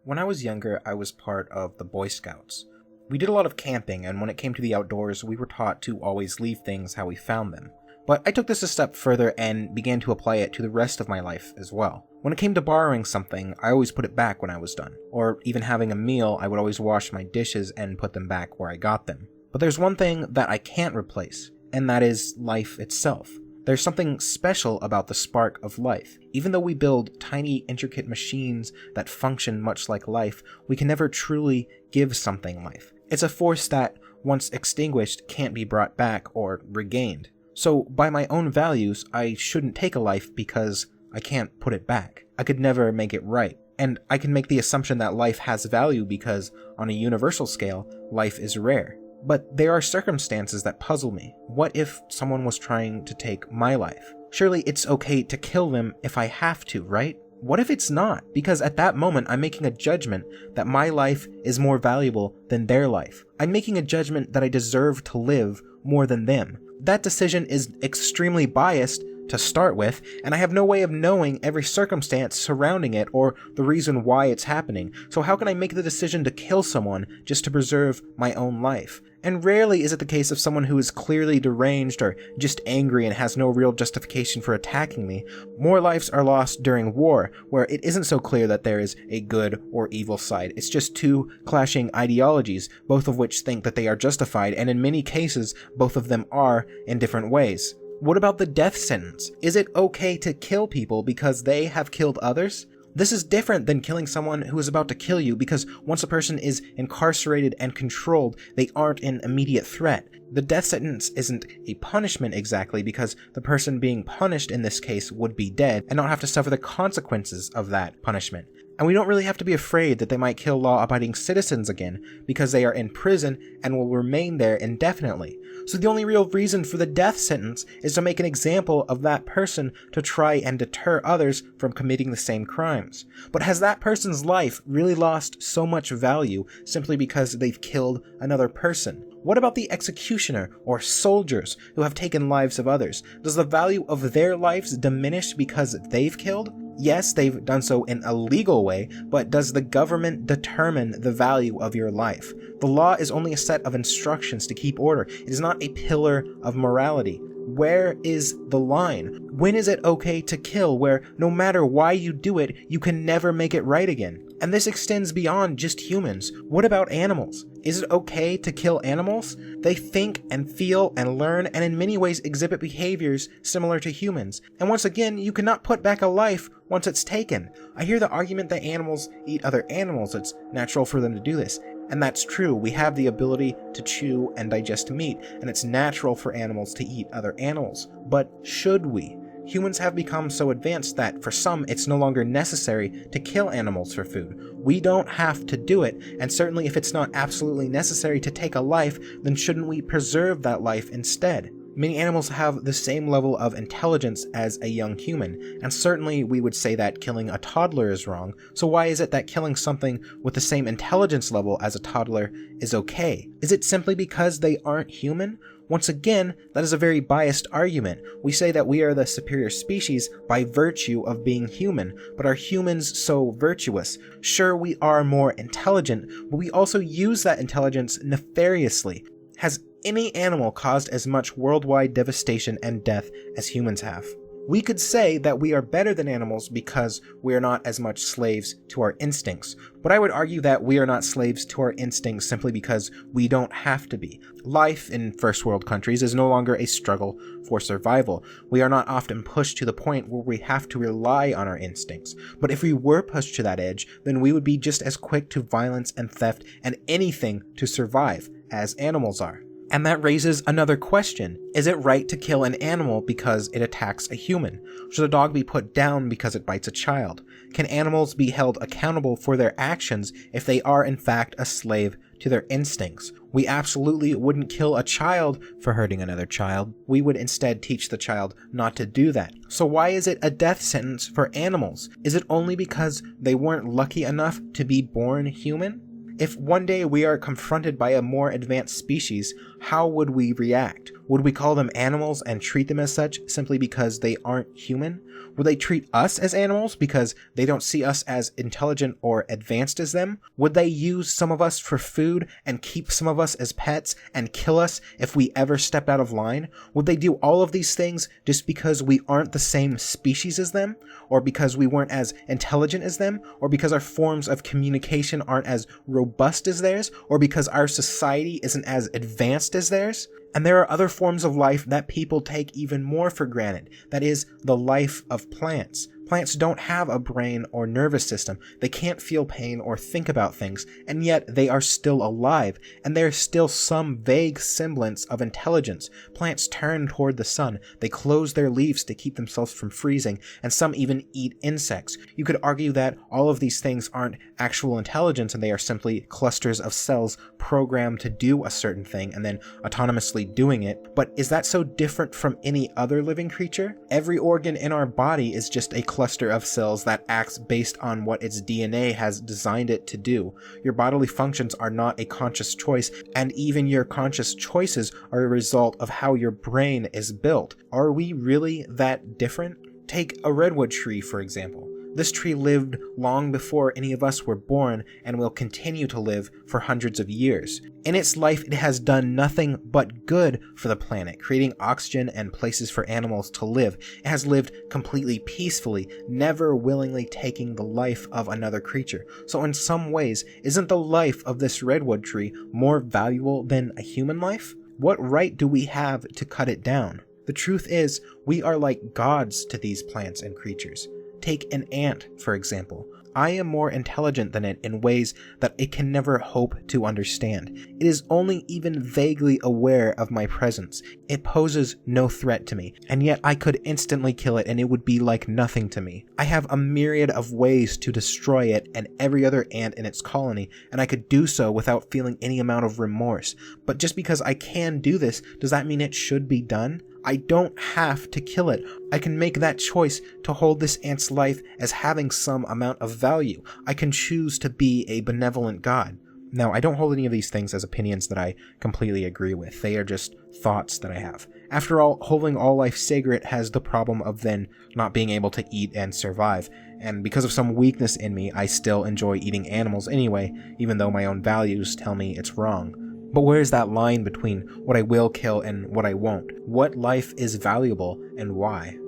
When I was younger, I was part of the Boy Scouts. We did a lot of camping, and when it came to the outdoors, we were taught to always leave things how we found them. But I took this a step further and began to apply it to the rest of my life as well. When it came to borrowing something, I always put it back when I was done. Or even having a meal, I would always wash my dishes and put them back where I got them. But there's one thing that I can't replace, and that is life itself. There's something special about the spark of life. Even though we build tiny, intricate machines that function much like life, we can never truly give something life. It's a force that, once extinguished, can't be brought back or regained. So, by my own values, I shouldn't take a life because I can't put it back. I could never make it right. And I can make the assumption that life has value because, on a universal scale, life is rare. But there are circumstances that puzzle me. What if someone was trying to take my life? Surely it's okay to kill them if I have to, right? What if it's not? Because at that moment, I'm making a judgment that my life is more valuable than their life. I'm making a judgment that I deserve to live more than them. That decision is extremely biased to start with, and I have no way of knowing every circumstance surrounding it or the reason why it's happening. So how can I make the decision to kill someone just to preserve my own life? And rarely is it the case of someone who is clearly deranged or just angry and has no real justification for attacking me. More lives are lost during war, where it isn't so clear that there is a good or evil side. It's just two clashing ideologies, both of which think that they are justified, and in many cases, both of them are in different ways. What about the death sentence? Is it okay to kill people because they have killed others? This is different than killing someone who is about to kill you, because once a person is incarcerated and controlled, they aren't an immediate threat. The death sentence isn't a punishment exactly, because the person being punished in this case would be dead and not have to suffer the consequences of that punishment. And we don't really have to be afraid that they might kill law-abiding citizens again, because they are in prison and will remain there indefinitely. So the only real reason for the death sentence is to make an example of that person to try and deter others from committing the same crimes. But has that person's life really lost so much value simply because they've killed another person? What about the executioner or soldiers who have taken lives of others? Does the value of their lives diminish because they've killed? Yes, they've done so in a legal way, but does the government determine the value of your life? The law is only a set of instructions to keep order. It is not a pillar of morality. Where is the line? When is it okay to kill, where no matter why you do it, you can never make it right again? And this extends beyond just humans. What about animals? Is it okay to kill animals? They think and feel and learn and in many ways exhibit behaviors similar to humans. And once again, you cannot put back a life once it's taken. I hear the argument that animals eat other animals. It's natural for them to do this. And that's true. We have the ability to chew and digest meat, and it's natural for animals to eat other animals. But should we? Humans have become so advanced that, for some, it's no longer necessary to kill animals for food. We don't have to do it, and certainly if it's not absolutely necessary to take a life, then shouldn't we preserve that life instead? Many animals have the same level of intelligence as a young human, and certainly we would say that killing a toddler is wrong, so why is it that killing something with the same intelligence level as a toddler is okay? Is it simply because they aren't human? Once again, that is a very biased argument. We say that we are the superior species by virtue of being human, but are humans so virtuous? Sure, we are more intelligent, but we also use that intelligence nefariously. Has any animal caused as much worldwide devastation and death as humans have? We could say that we are better than animals because we are not as much slaves to our instincts, but I would argue that we are not slaves to our instincts simply because we don't have to be. Life in first world countries is no longer a struggle for survival. We are not often pushed to the point where we have to rely on our instincts, but if we were pushed to that edge, then we would be just as quick to violence and theft and anything to survive as animals are. And that raises another question. Is it right to kill an animal because it attacks a human? Should a dog be put down because it bites a child? Can animals be held accountable for their actions if they are in fact a slave to their instincts? We absolutely wouldn't kill a child for hurting another child. We would instead teach the child not to do that. So why is it a death sentence for animals? Is it only because they weren't lucky enough to be born human? If one day we are confronted by a more advanced species, how would we react? Would we call them animals and treat them as such simply because they aren't human? Would they treat us as animals because they don't see us as intelligent or advanced as them? Would they use some of us for food and keep some of us as pets and kill us if we ever stepped out of line? Would they do all of these things just because we aren't the same species as them? Or because we weren't as intelligent as them? Or because our forms of communication aren't as robust as theirs? Or because our society isn't as advanced as theirs? And there are other forms of life that people take even more for granted. That is, the life of plants. Plants don't have a brain or nervous system. They can't feel pain or think about things, and yet they are still alive, and there's still some vague semblance of intelligence. Plants turn toward the sun, they close their leaves to keep themselves from freezing, and some even eat insects. You could argue that all of these things aren't actual intelligence, and they are simply clusters of cells programmed to do a certain thing and then autonomously doing it. But is that so different from any other living creature? Every organ in our body is just a cluster of cells that acts based on what its DNA has designed it to do. Your bodily functions are not a conscious choice, and even your conscious choices are a result of how your brain is built. Are we really that different? Take a redwood tree, for example. This tree lived long before any of us were born and will continue to live for hundreds of years. In its life, it has done nothing but good for the planet, creating oxygen and places for animals to live. It has lived completely peacefully, never willingly taking the life of another creature. So in some ways, isn't the life of this redwood tree more valuable than a human life? What right do we have to cut it down? The truth is, we are like gods to these plants and creatures. Take an ant, for example. I am more intelligent than it in ways that it can never hope to understand. It is only even vaguely aware of my presence. It poses no threat to me, and yet I could instantly kill it and it would be like nothing to me. I have a myriad of ways to destroy it and every other ant in its colony, and I could do so without feeling any amount of remorse. But just because I can do this, does that mean it should be done? I don't have to kill it. I can make that choice to hold this ant's life as having some amount of value. I can choose to be a benevolent god. Now, I don't hold any of these things as opinions that I completely agree with. They are just thoughts that I have. After all, holding all life sacred has the problem of then not being able to eat and survive. And because of some weakness in me, I still enjoy eating animals anyway, even though my own values tell me it's wrong. But where is that line between what I will kill and what I won't? What life is valuable and why?